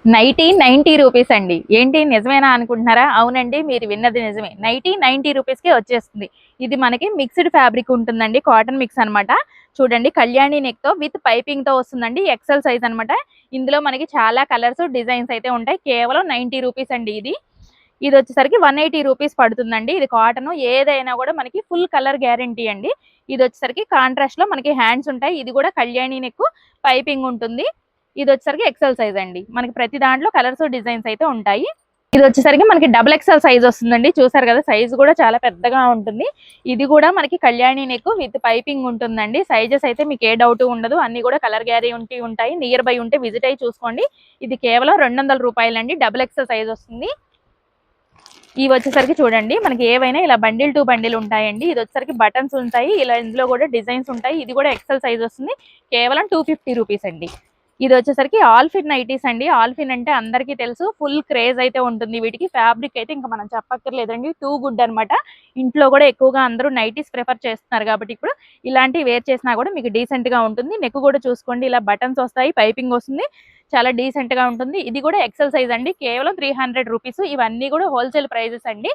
Nightie 90 rupees అండి. ఏంటి నిజమేనా అనుకుంటున్నారా? అవునండి, మీరు విన్నది నిజమే. నైటీ 90 రూపీస్‌కే వచ్చేస్తుంది. ఇది మనకి మిక్స్డ్ ఫ్యాబ్రిక్ ఉంటుందండి. కాటన్ మిక్స్ అనమాట. చూడండి, కళ్యాణి నెక్‌తో విత్ పైపింగ్‌తో వస్తుందండి. ఎక్సెల్ సైజ్ అనమాట. ఇందులో మనకి చాలా కలర్స్, డిజైన్స్ అయితే ఉంటాయి. కేవలం 90 రూపీస్ అండి ఇది. ఇదొచ్చేసరికి 180 రూపీస్ పడుతుందండి. ఇది కాటను. ఏదైనా కూడా మనకి ఫుల్ కలర్ గ్యారంటీ అండి. ఇదొచ్చేసరికి కాంట్రాస్ట్‌లో మనకి హ్యాండ్స్ ఉంటాయి. ఇది కూడా కళ్యాణి నెక్, పైపింగ్ ఉంటుంది. ఇదొచ్చేసరికి ఎక్సెల్ సైజ్ అండి. మనకి ప్రతి దాంట్లో కలర్స్, డిజైన్స్ అయితే ఉంటాయి. ఇదొచ్చేసరికి మనకి డబుల్ ఎక్సెల్ సైజ్ వస్తుందండి. చూసారు కదా, సైజ్ కూడా చాలా పెద్దగా ఉంటుంది. ఇది కూడా మనకి కళ్యాణి నెక్ విత్ పైపింగ్ ఉంటుందండి. సైజెస్ అయితే మీకు ఏ డౌట్ ఉండదు. అన్ని కూడా కలర్ గ్యారంటీ ఉంటాయి. నియర్ బై ఉంటే విజిట్ అయ్యి చూసుకోండి. ఇది కేవలం 200 రూపాయలండి. డబుల్ ఎక్సెల్ సైజ్ వస్తుంది. ఇవి వచ్చేసరికి చూడండి, మనకి ఏవైనా ఇలా బండిల్ టు బండిల్ ఉంటాయండి. ఇది వచ్చేసరికి బటన్స్ ఉంటాయి. ఇలా ఇందులో కూడా డిజైన్స్ ఉంటాయి. ఇది కూడా ఎక్సెల్ సైజ్ వస్తుంది. కేవలం 250 రూపీస్ అండి. ఇది వచ్చేసరికి ఆల్ఫిన్ నైటీస్ అండి. ఆల్ఫిన్ అంటే అందరికీ తెలుసు, ఫుల్ క్రేజ్ అయితే ఉంటుంది వీటికి. ఫ్యాబ్రిక్ అయితే ఇంకా మనం చెప్పక్కర్లేదండి, టూ గుడ్ అనమాట. ఇంట్లో కూడా ఎక్కువగా అందరూ నైటీస్ ప్రిఫర్ చేస్తున్నారు కాబట్టి ఇప్పుడు ఇలాంటివి వేర్ చేసినా కూడా మీకు డీసెంట్ గా ఉంటుంది. నెక్ కూడా చూసుకోండి, ఇలా బటన్స్ వస్తాయి, పైపింగ్ వస్తుంది. చాలా డీసెంట్ గా ఉంటుంది. ఇది కూడా ఎక్సెల్ సైజ్ అండి. కేవలం 300 రూపీస్. ఇవన్నీ కూడా హోల్సేల్ ప్రైజెస్ అండి.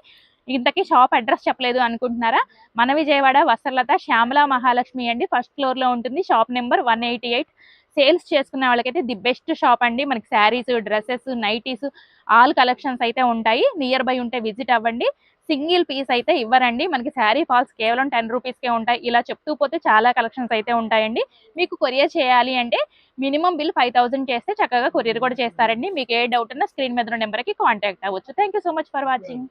ఇంతకీ షాప్ అడ్రస్ చెప్పలేదు అనుకుంటున్నారా? మన విజయవాడ వస్త్రలత శ్యామల మహాలక్ష్మి అండి. ఫస్ట్ ఫ్లోర్ లో ఉంటుంది. Shop number 188. సేల్స్ చేసుకునే వాళ్ళకైతే ది బెస్ట్ షాప్ అండి. మనకి saris, dresses, nighties, all collections అయితే ఉంటాయి. నియర్ బై ఉంటే విజిట్ అవ్వండి. సింగిల్ పీస్ అయితే ఇవ్వరండి. మనకి శారీ ఫాల్స్ కేవలం 10 రూపీస్కే ఉంటాయి. ఇలా చెప్తూ పోతే చాలా కలెక్షన్స్ అయితే ఉంటాయండి. మీకు కొరియర్ చేయాలి అంటే మినిమం బిల్ 5000 చేస్తే చక్కగా కొరియర్ కూడా చేస్తారండి. మీకు ఏ డౌట్ ఉన్నా స్క్రీన్ మీద ఉన్న నెంబర్కి కాంటాక్ట్ అవ్వచ్చు. Thank you so much for watching.